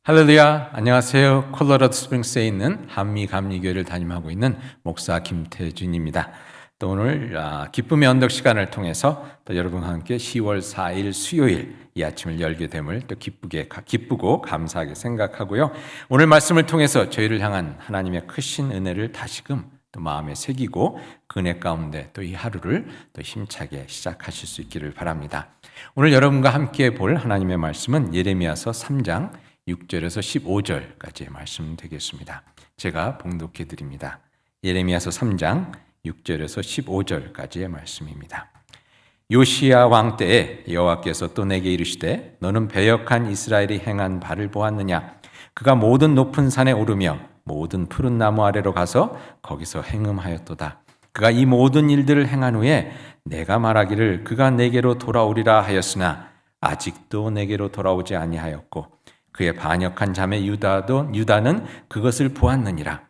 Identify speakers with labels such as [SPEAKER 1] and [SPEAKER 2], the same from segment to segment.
[SPEAKER 1] 할렐루야, 안녕하세요. 콜로라도 스프링스에 있는 한미감리교회를 담임하고 있는 목사 김태준입니다. 또 오늘 기쁨의 언덕 시간을 통해서 또 여러분과 함께 10월 4일 수요일 이 아침을 열게 됨을 또 기쁘고 감사하게 생각하고요. 오늘 말씀을 통해서 저희를 향한 하나님의 크신 은혜를 다시금 또 마음에 새기고 그 은혜 가운데 또 이 하루를 또 힘차게 시작하실 수 있기를 바랍니다. 오늘 여러분과 함께 볼 하나님의 말씀은 예레미야서 3장 6절에서 15절까지의 말씀 되겠습니다. 제가 봉독해 드립니다. 예레미야서 3장 6절에서 15절까지의 말씀입니다. 요시야 왕 때에 여호와께서 또 내게 이르시되 너는 배역한 이스라엘이 행한 바를 보았느냐? 그가 모든 높은 산에 오르며 모든 푸른 나무 아래로 가서 거기서 행음하였도다. 그가 이 모든 일들을 행한 후에 내가 말하기를 그가 내게로 돌아오리라 하였으나 아직도 내게로 돌아오지 아니하였고 그의 반역한 자매 유다는 그것을 보았느니라.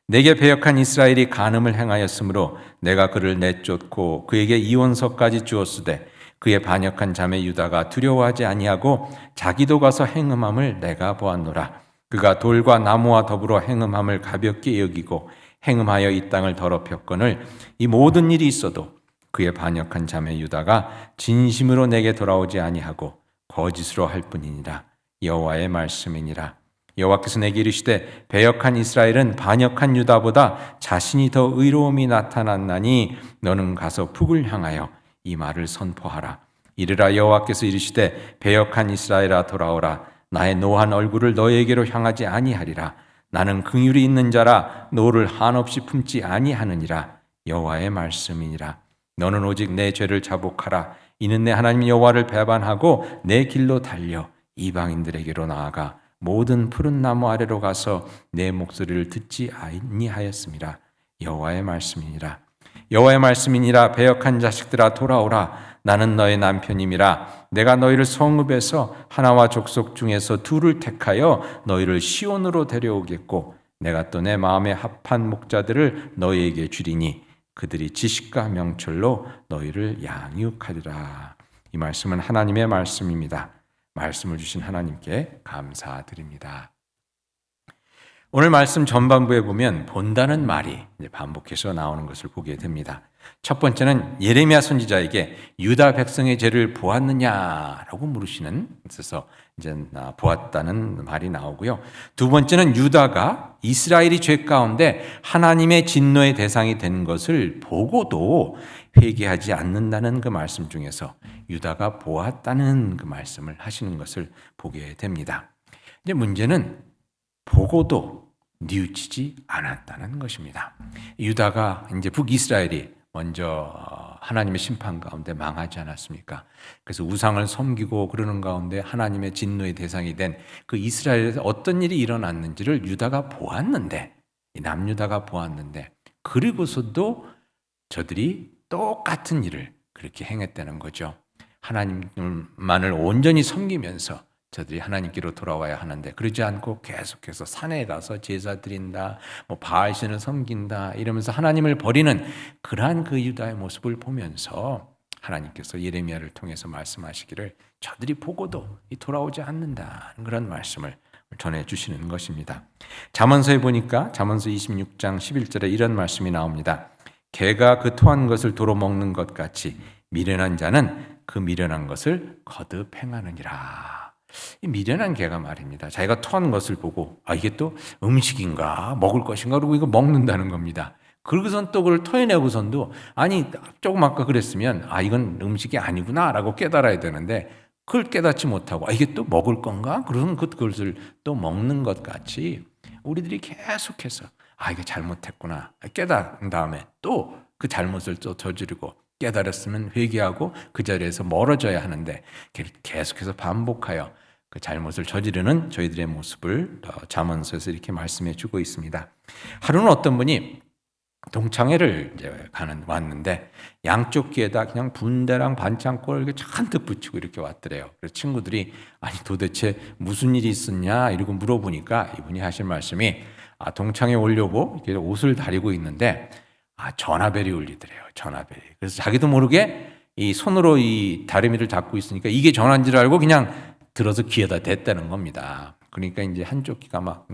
[SPEAKER 1] 내게 배역한 이스라엘이 간음을 행하였으므로 내가 그를 내쫓고 그에게 이혼서까지 주었으되 그의 반역한 자매 유다가 두려워하지 아니하고 자기도 가서 행음함을 내가 보았노라. 그가 돌과 나무와 더불어 행음함을 가볍게 여기고 행음하여 이 땅을 더럽혔거늘 이 모든 일이 있어도 그의 반역한 자매 유다가 진심으로 내게 돌아오지 아니하고 거짓으로 할 뿐이니라. 여호와의 말씀이니라. 여호와께서 내게 이르시되 배역한 이스라엘은 반역한 유다보다 자신이 더 의로움이 나타났나니 너는 가서 북을 향하여 이 말을 선포하라. 이르라 여호와께서 이르시되 배역한 이스라엘아 돌아오라. 나의 노한 얼굴을 너에게로 향하지 아니하리라. 나는 긍휼이 있는 자라 노를 한없이 품지 아니하느니라. 여호와의 말씀이니라. 너는 오직 내 죄를 자복하라. 이는 내 하나님 여호와를 배반하고 내 길로 달려 이방인들에게로 나아가 모든 푸른 나무 아래로 가서 내 목소리를 듣지 아니하였음이라. 여호와의 말씀이니라. 여호와의 말씀이니라. 배역한 자식들아 돌아오라. 나는 너의 남편임이라. 내가 너희를 성읍에서 하나와 족속 중에서 둘을 택하여 너희를 시온으로 데려오겠고 내가 또 내 마음에 합한 목자들을 너희에게 주리니 그들이 지식과 명철로 너희를 양육하리라. 이 말씀은 하나님의 말씀입니다. 말씀을 주신 하나님께 감사드립니다. 오늘 말씀 전반부에 보면 본다는 말이 반복해서 나오는 것을 보게 됩니다. 첫 번째는 예레미야 선지자에게 유다 백성의 죄를 보았느냐라고 물으시는 그래서 이제 보았다는 말이 나오고요. 두 번째는 유다가 이스라엘이 죄 가운데 하나님의 진노의 대상이 된 것을 보고도 회개하지 않는다는 그 말씀 중에서 유다가 보았다는 그 말씀을 하시는 것을 보게 됩니다. 이제 문제는 보고도 뉘우치지 않았다는 것입니다. 유다가 이제 북이스라엘이 먼저 하나님의 심판 가운데 망하지 않았습니까? 그래서 우상을 섬기고 그러는 가운데 하나님의 진노의 대상이 된 그 이스라엘에서 어떤 일이 일어났는지를 유다가 보았는데, 남유다가 보았는데, 그리고서도 저들이 똑같은 일을 그렇게 행했다는 거죠. 하나님만을 온전히 섬기면서 저들이 하나님께로 돌아와야 하는데 그러지 않고 계속해서 산에 가서 제사 드린다, 바알신을 섬긴다 이러면서 하나님을 버리는 그러한 그 유다의 모습을 보면서 하나님께서 예레미야를 통해서 말씀하시기를 저들이 보고도 돌아오지 않는다는 그런 말씀을 전해주시는 것입니다. 잠언서에 보니까 잠언서 26장 11절에 이런 말씀이 나옵니다. 개가 그 토한 것을 도로 먹는 것 같이 미련한 자는 그 미련한 것을 거듭 행하느니라. 이 미련한 개가 말입니다. 자기가 토한 것을 보고 이게 또 음식인가 먹을 것인가 그러고 이거 먹는다는 겁니다. 그러고선 또 그걸 토해내고선도 조금 아까 그랬으면 이건 음식이 아니구나 라고 깨달아야 되는데 그걸 깨닫지 못하고 이게 또 먹을 건가? 그러면 그것을 또 먹는 것 같이 우리들이 계속해서 이거 잘못했구나 깨달은 다음에 또 그 잘못을 또 저지르고 깨달았으면 회개하고 그 자리에서 멀어져야 하는데 계속해서 반복하여 그 잘못을 저지르는 저희들의 모습을 잠언서에서 이렇게 말씀해 주고 있습니다. 하루는 어떤 분이 동창회를 이제 왔는데 양쪽 귀에다 그냥 분대랑 반창고를 이렇게 잔뜩 붙이고 이렇게 왔더래요. 그래서 친구들이 도대체 무슨 일이 있었냐 이러고 물어보니까 이분이 하신 말씀이 동창회 오려고 이렇게 옷을 다리고 있는데 전화벨이 울리더래요. 전화벨이. 그래서 자기도 모르게 이 손으로 이 다리미를 잡고 있으니까 이게 전화인 줄 알고 그냥 들어서 귀에다 댔다는 겁니다. 그러니까 이제 한쪽 귀가 막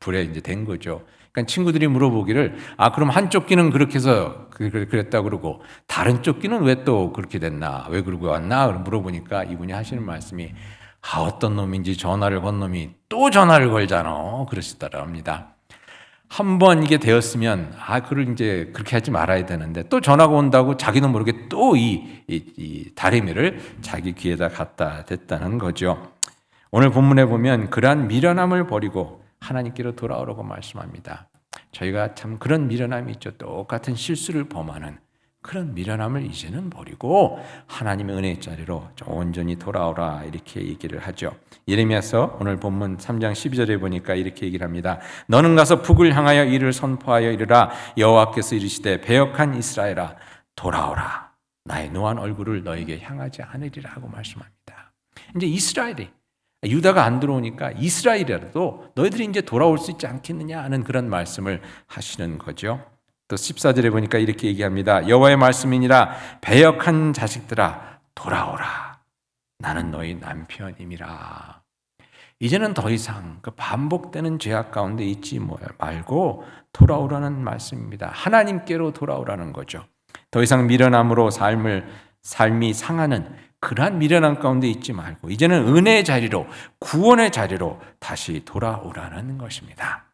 [SPEAKER 1] 불에 이제 댄 거죠. 그러니까 친구들이 물어보기를 그럼 한쪽 귀는 그렇게 해서 그랬다 그러고 다른 쪽 귀는 왜 또 그렇게 됐나? 왜 그러고 왔나? 물어보니까 이분이 하시는 말씀이 어떤 놈인지 전화를 건 놈이 또 전화를 걸잖아. 그러시더라 합니다. 한 번 이게 되었으면 그걸 이제 그렇게 하지 말아야 되는데 또 전화가 온다고 자기도 모르게 또 이 다리미를 자기 귀에다 갖다 댔다는 거죠. 오늘 본문에 보면 그러한 미련함을 버리고 하나님께로 돌아오라고 말씀합니다. 저희가 참 그런 미련함이 있죠. 똑같은 실수를 범하는 그런 미련함을 이제는 버리고 하나님의 은혜의 자리로 온전히 돌아오라 이렇게 얘기를 하죠. 예레미야서 오늘 본문 3장 12절에 보니까 이렇게 얘기를 합니다. 너는 가서 북을 향하여 이를 선포하여 이르라. 여호와께서 이르시되 배역한 이스라엘아 돌아오라. 나의 노한 얼굴을 너에게 향하지 않으리라 하고 말씀합니다. 이제 이스라엘이 유다가 안 들어오니까 이스라엘이라도 너희들이 이제 돌아올 수 있지 않겠느냐 하는 그런 말씀을 하시는 거죠. 또 14절에 보니까 이렇게 얘기합니다. 여호와의 말씀이니라. 배역한 자식들아 돌아오라. 나는 너희 남편임이라. 이제는 더 이상 그 반복되는 죄악 가운데 있지 말고 돌아오라는 말씀입니다. 하나님께로 돌아오라는 거죠. 더 이상 미련함으로 삶이 상하는 그러한 미련함 가운데 있지 말고 이제는 은혜의 자리로 구원의 자리로 다시 돌아오라는 것입니다.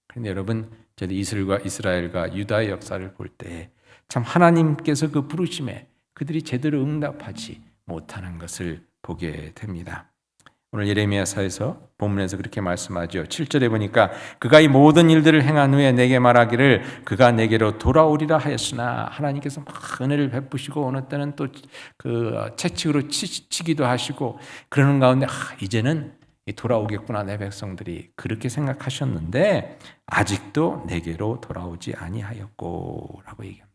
[SPEAKER 1] 그런데 여러분, 저희 이스라엘과 유다의 역사를 볼 때 참 하나님께서 그 부르심에 그들이 제대로 응답하지 못하는 것을 보게 됩니다. 오늘 예레미야서에서 본문에서 그렇게 말씀하죠. 7절에 보니까 그가 이 모든 일들을 행한 후에 내게 말하기를 그가 내게로 돌아오리라 하였으나 하나님께서 막 은혜를 베푸시고 어느 때는 또 그 채찍으로 치기도 하시고 그러는 가운데 이제는 돌아오겠구나 내 백성들이 그렇게 생각하셨는데 아직도 내게로 돌아오지 아니하였고 라고 얘기합니다.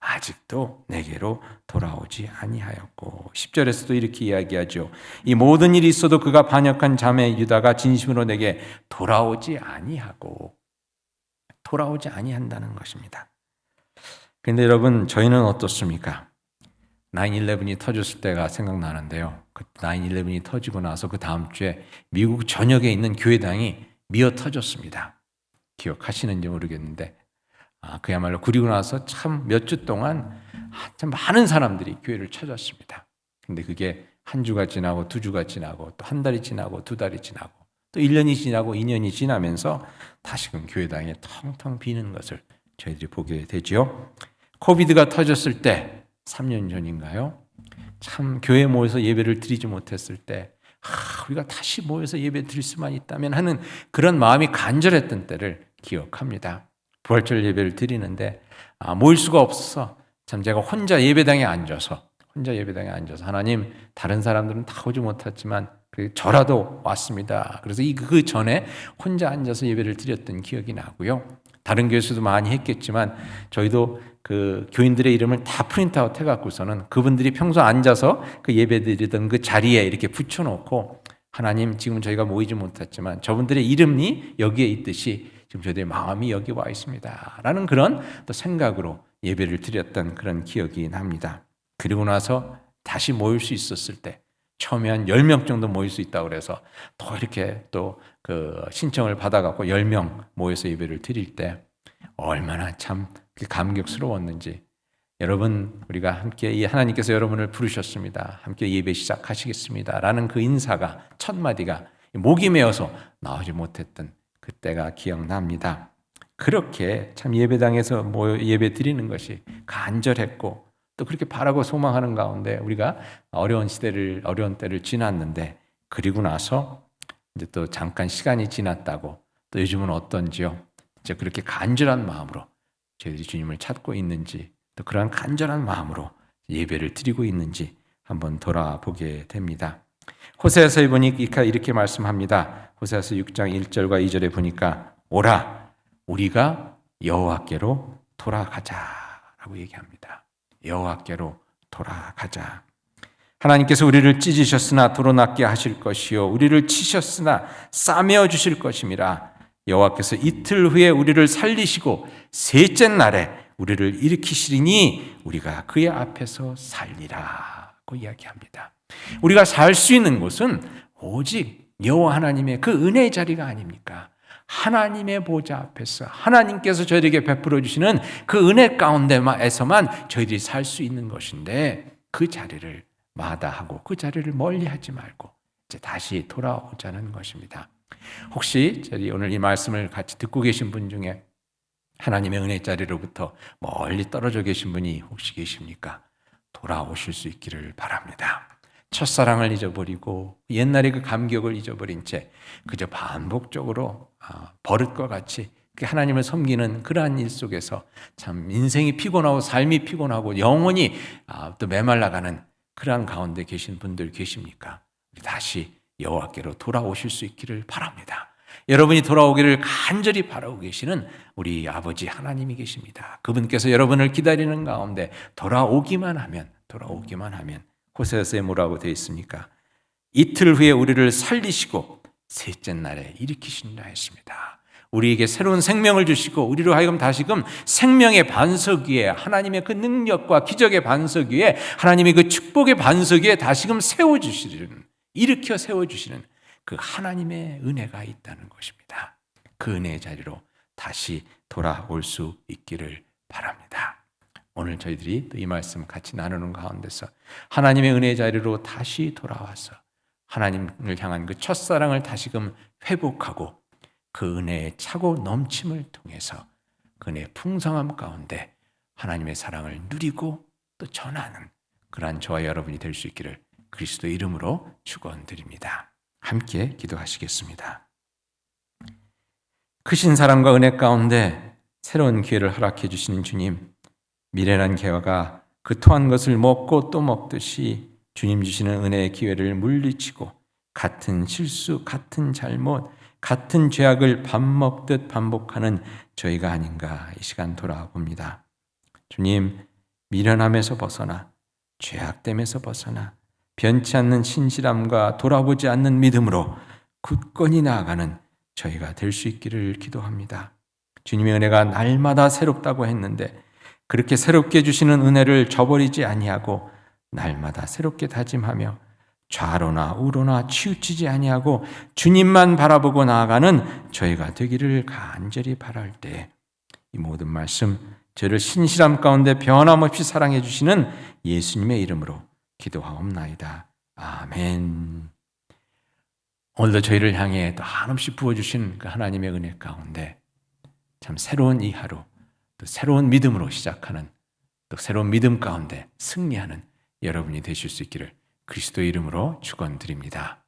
[SPEAKER 1] 아직도 내게로 돌아오지 아니하였고 10절에서도 이렇게 이야기하죠. 이 모든 일이 있어도 그가 반역한 자매 유다가 진심으로 내게 돌아오지 아니한다는 것입니다. 그런데 여러분, 저희는 어떻습니까? 9/11이 터졌을 때가 생각나는데요. 그 9/11이 터지고 나서 그 다음 주에 미국 전역에 있는 교회당이 미어 터졌습니다. 기억하시는지 모르겠는데 그야말로 그리고 나서 참 몇 주 동안 참 많은 사람들이 교회를 찾았습니다. 근데 그게 한 주가 지나고 두 주가 지나고 또 한 달이 지나고 두 달이 지나고 또 1년이 지나고 2년이 지나면서 다시금 교회당에 텅텅 비는 것을 저희들이 보게 되죠. 코비드가 터졌을 때 3년 전인가요? 참 교회 모여서 예배를 드리지 못했을 때 우리가 다시 모여서 예배 드릴 수만 있다면 하는 그런 마음이 간절했던 때를 기억합니다. 부활절 예배를 드리는데 모일 수가 없어서 참 제가 혼자 예배당에 앉아서 하나님 다른 사람들은 다 오지 못했지만 저라도 왔습니다. 그래서 그 전에 혼자 앉아서 예배를 드렸던 기억이 나고요. 다른 교회에서도 많이 했겠지만 저희도 그 교인들의 이름을 다 프린트아웃 해갖고서는 그분들이 평소 앉아서 그 예배 드리던 그 자리에 이렇게 붙여놓고 하나님 지금 저희가 모이지 못했지만 저분들의 이름이 여기에 있듯이 지금 저희의 마음이 여기 와 있습니다 라는 그런 또 생각으로 예배를 드렸던 그런 기억이 납니다. 그리고 나서 다시 모일 수 있었을 때 처음에 한 10명 정도 모일 수 있다고 그래서 또 이렇게 또 그 신청을 받아갖고 10명 모여서 예배를 드릴 때 얼마나 참 감격스러웠는지. 여러분, 우리가 함께 하나님께서 여러분을 부르셨습니다. 함께 예배 시작하시겠습니다 라는 그 인사가 첫 마디가 목이 메어서 나오지 못했던 그때가 기억납니다. 그렇게 참 예배당에서 모여 예배 드리는 것이 간절했고 또 그렇게 바라고 소망하는 가운데 우리가 어려운 때를 지났는데 그리고 나서 이제 또 잠깐 시간이 지났다고 또 요즘은 어떤지요? 이제 그렇게 간절한 마음으로 저희들이 주님을 찾고 있는지 또 그러한 간절한 마음으로 예배를 드리고 있는지 한번 돌아보게 됩니다. 호세아서에 보니까 이렇게 말씀합니다. 호세아서 6장 1절과 2절에 보니까 오라 우리가 여호와께로 돌아가자라고 얘기합니다. 여호와께로 돌아가자. 하나님께서 우리를 찢으셨으나 도로낫게 하실 것이요 우리를 치셨으나 싸매어 주실 것임이라. 여호와께서 이틀 후에 우리를 살리시고 셋째 날에 우리를 일으키시리니 우리가 그의 앞에서 살리라고 이야기합니다. 우리가 살 수 있는 곳은 오직 여호와 하나님의 그 은혜의 자리가 아닙니까? 하나님의 보좌 앞에서 하나님께서 저희에게 베풀어 주시는 그 은혜 가운데에서만 저희들이 살 수 있는 것인데, 그 자리를 마다하고 그 자리를 멀리하지 말고 이제 다시 돌아오자는 것입니다. 혹시 저희 오늘 이 말씀을 같이 듣고 계신 분 중에 하나님의 은혜 자리로부터 멀리 떨어져 계신 분이 혹시 계십니까? 돌아오실 수 있기를 바랍니다. 첫사랑을 잊어버리고 옛날의 그 감격을 잊어버린 채 그저 반복적으로 버릇과 같이 하나님을 섬기는 그러한 일 속에서 참 인생이 피곤하고 삶이 피곤하고 영혼이 또 메말라가는 그러한 가운데 계신 분들 계십니까? 다시 여호와께로 돌아오실 수 있기를 바랍니다. 여러분이 돌아오기를 간절히 바라고 계시는 우리 아버지 하나님이 계십니다. 그분께서 여러분을 기다리는 가운데 돌아오기만 하면 호세아서에 뭐라고 되어 있습니까? 이틀 후에 우리를 살리시고 셋째 날에 일으키신다 했습니다. 우리에게 새로운 생명을 주시고 우리로 하여금 다시금 생명의 반석 위에, 하나님의 그 능력과 기적의 반석 위에, 하나님의 그 축복의 반석 위에 다시금 세워주시는, 일으켜 세워주시는 그 하나님의 은혜가 있다는 것입니다. 그 은혜의 자리로 다시 돌아올 수 있기를 바랍니다. 오늘 저희들이 또 이 말씀 같이 나누는 가운데서 하나님의 은혜의 자리로 다시 돌아와서 하나님을 향한 그 첫사랑을 다시금 회복하고 그 은혜의 차고 넘침을 통해서 그 은혜의 풍성함 가운데 하나님의 사랑을 누리고 또 전하는 그러한 저와 여러분이 될 수 있기를 그리스도 이름으로 축원드립니다. 함께 기도하시겠습니다. 크신 사랑과 은혜 가운데 새로운 기회를 허락해 주시는 주님, 미련한 개화가 그 토한 것을 먹고 또 먹듯이 주님 주시는 은혜의 기회를 물리치고 같은 실수, 같은 잘못, 같은 죄악을 밥 먹듯 반복하는 저희가 아닌가 이 시간 돌아봅니다. 주님, 미련함에서 벗어나 죄악됨에서 벗어나 변치 않는 신실함과 돌아보지 않는 믿음으로 굳건히 나아가는 저희가 될 수 있기를 기도합니다. 주님의 은혜가 날마다 새롭다고 했는데 그렇게 새롭게 주시는 은혜를 저버리지 아니하고 날마다 새롭게 다짐하며 좌로나 우로나 치우치지 아니하고 주님만 바라보고 나아가는 저희가 되기를 간절히 바랄 때 이 모든 말씀 저를 신실함 가운데 변함없이 사랑해 주시는 예수님의 이름으로 기도하옵나이다. 아멘. 오늘도 저희를 향해 또 한없이 부어주신 그 하나님의 은혜 가운데 참 새로운 이 하루, 또 새로운 믿음으로 시작하는, 또 새로운 믿음 가운데 승리하는 여러분이 되실 수 있기를 그리스도의 이름으로 축원드립니다.